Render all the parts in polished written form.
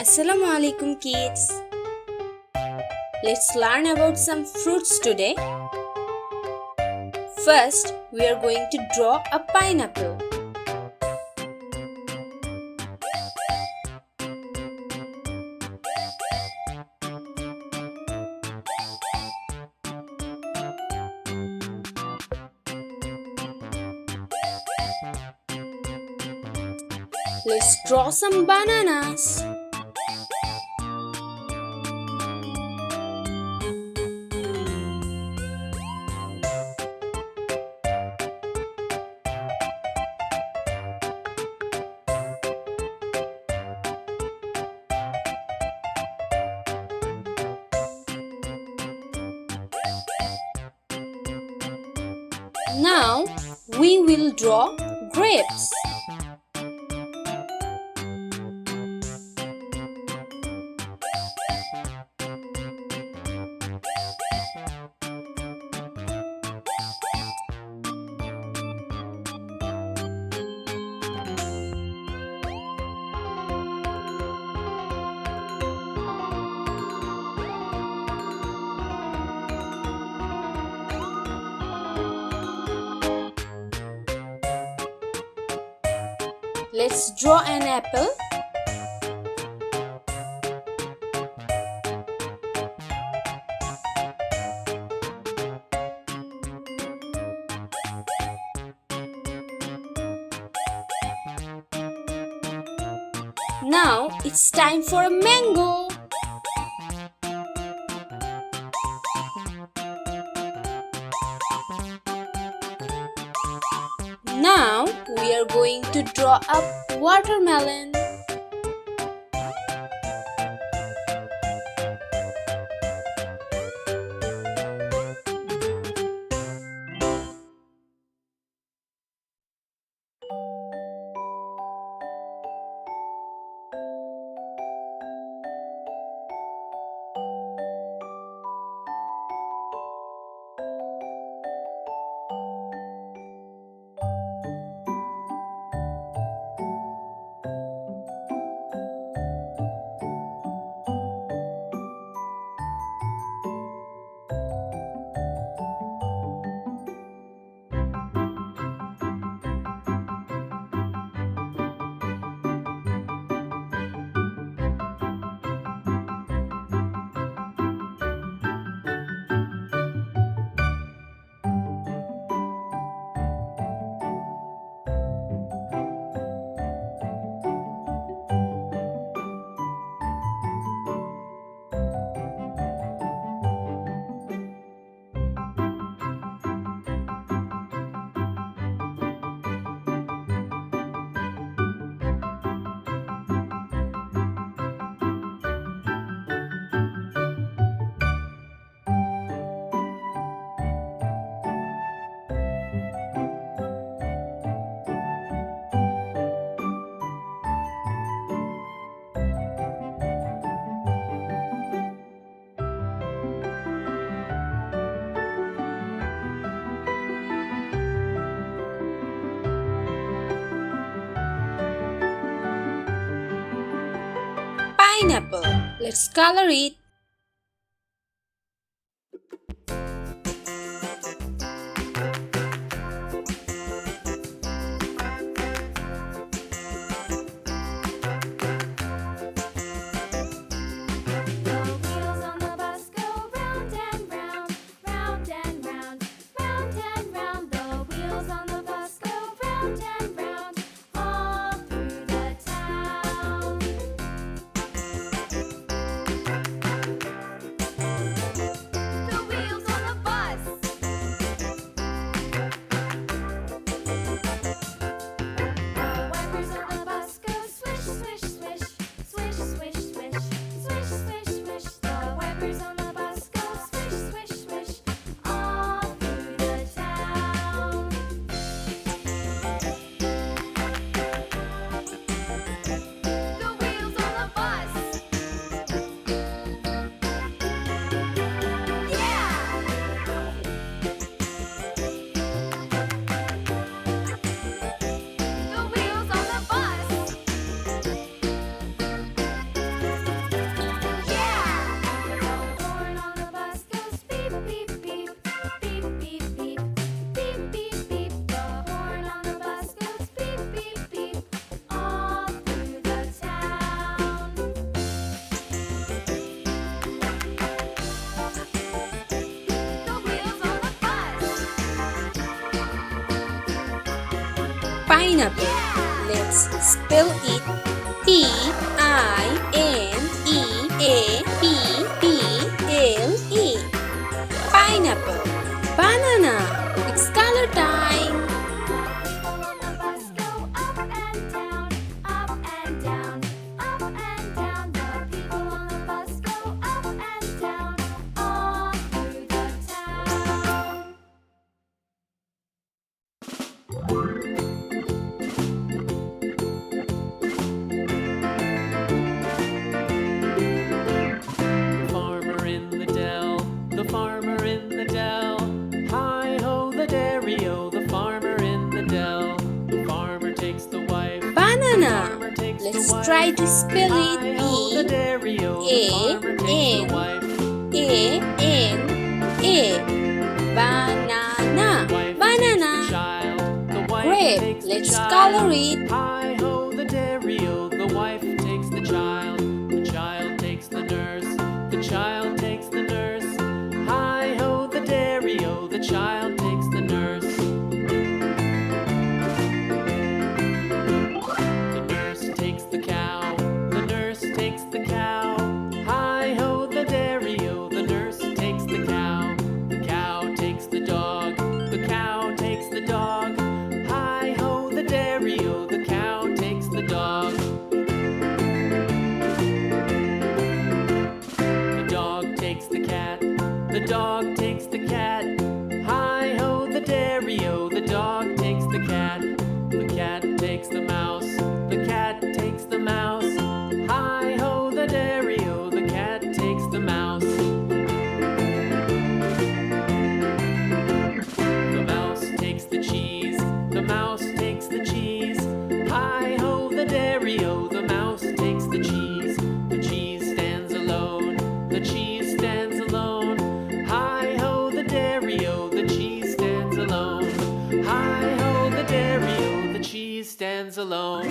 Assalamu alaikum kids. Let's learn about some fruits today. First, we are going to draw a pineapple. Let's draw some bananas. Now we will draw grapes. Let's draw an apple. Now it's time for a mango. Now we are going to draw a watermelon. Pineapple. Let's color it. Pineapple. Let's spell it. Pineapple. Pineapple. Banana. It's color time. The farmer in the dell. Hi-ho, the dairy-o, the farmer in the dell. The farmer takes the wife. Banana. Let's try to spell it. Hi-ho, the dairy-o, the farmer takes the wife. Banana. Banana. Grape. Let's color it. Hi-ho, the dairy-o, the wife takes the child. The child takes the nurse. The child takes the nurse. Hi-ho, the dairy-o, the child takes the nurse. The nurse takes the cow. The nurse takes the cow. Hi-ho, the dairy-o, the nurse takes the cow. The cow takes the dog. The cow takes the dog. Hi-ho, the dairy-o, the cow takes the dog. The dog takes the cat. The dog takes the cat. Hi-ho, the dairy-o, the dog takes the cat. The cat takes the mouse. The cat takes the mouse. Hi-ho, the dairy-o, the cat takes the mouse. The mouse takes the cheese. The mouse takes the cheese. Hi-ho, the dairy-o, the mouse takes the cheese. The cheese stands alone. The cheese stands alone. Hi-ho, the dairy-o, the cheese stands alone. Hi-ho, the dairy-o, the cheese stands alone.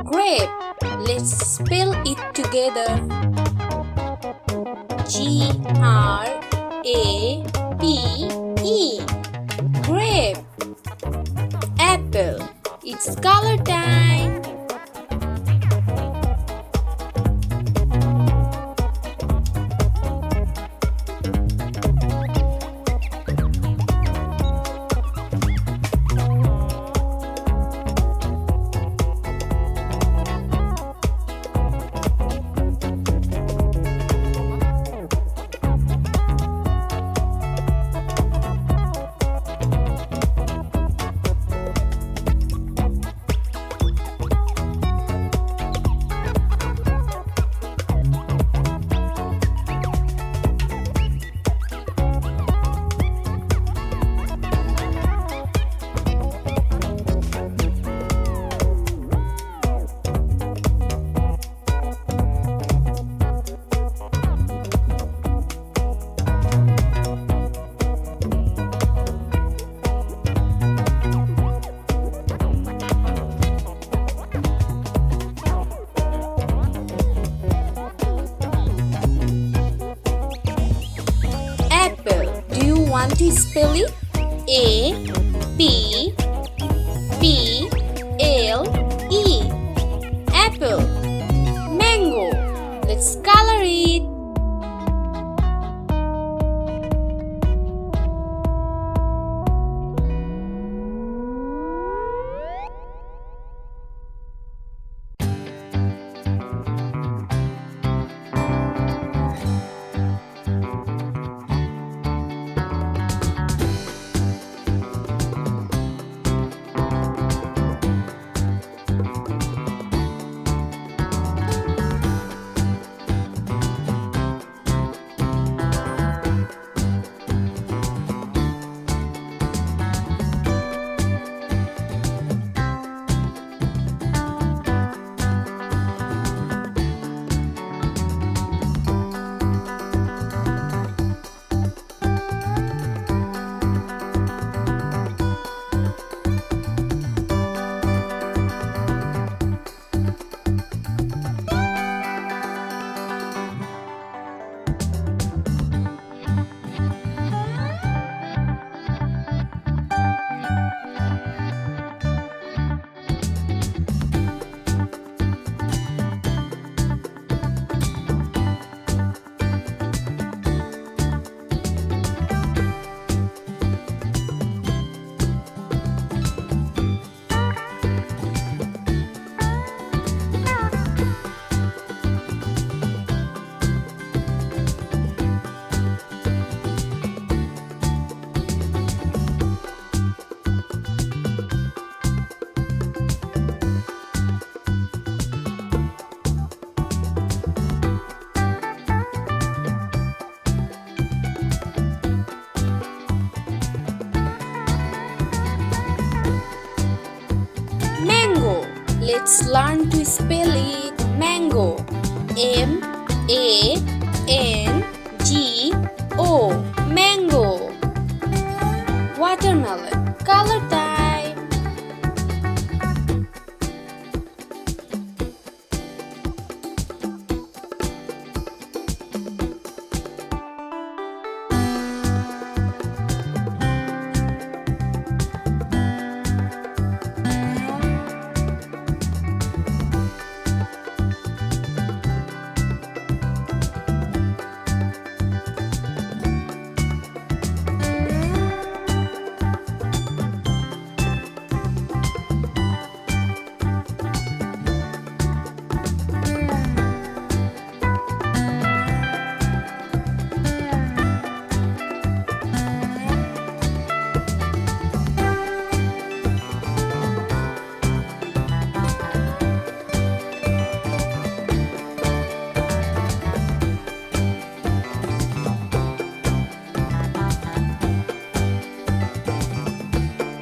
Grape. Let's spell it together. Grape. Grape. Apple. It's color time. Want to spell it? A-P-P-L-E. Apple. Mango. Let's color it. Let's learn to spell it. Mango. M-A-N-G-O. Mango. Watermelon. Color time.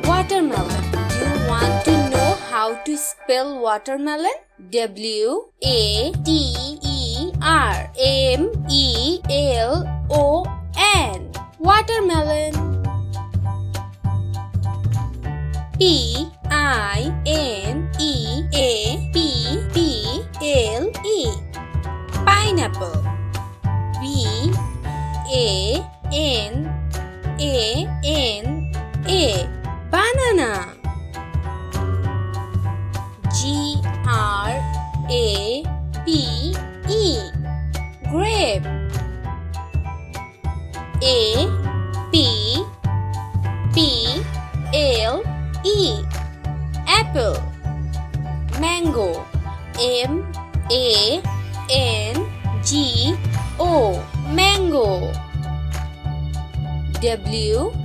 Watermelon. Do you want to know how to spell watermelon? W-A-T-E-R-M-E-L-O-N. Watermelon. P-I-N-E-A-P-P-L-E. Pineapple. B-A-N-A-N-A. Banana. G-R-A-P-E. Grape. A-P-P-L-E. Apple. Mango. M-A-N-G-O. Mango. W-A-T-E-R-M-E-L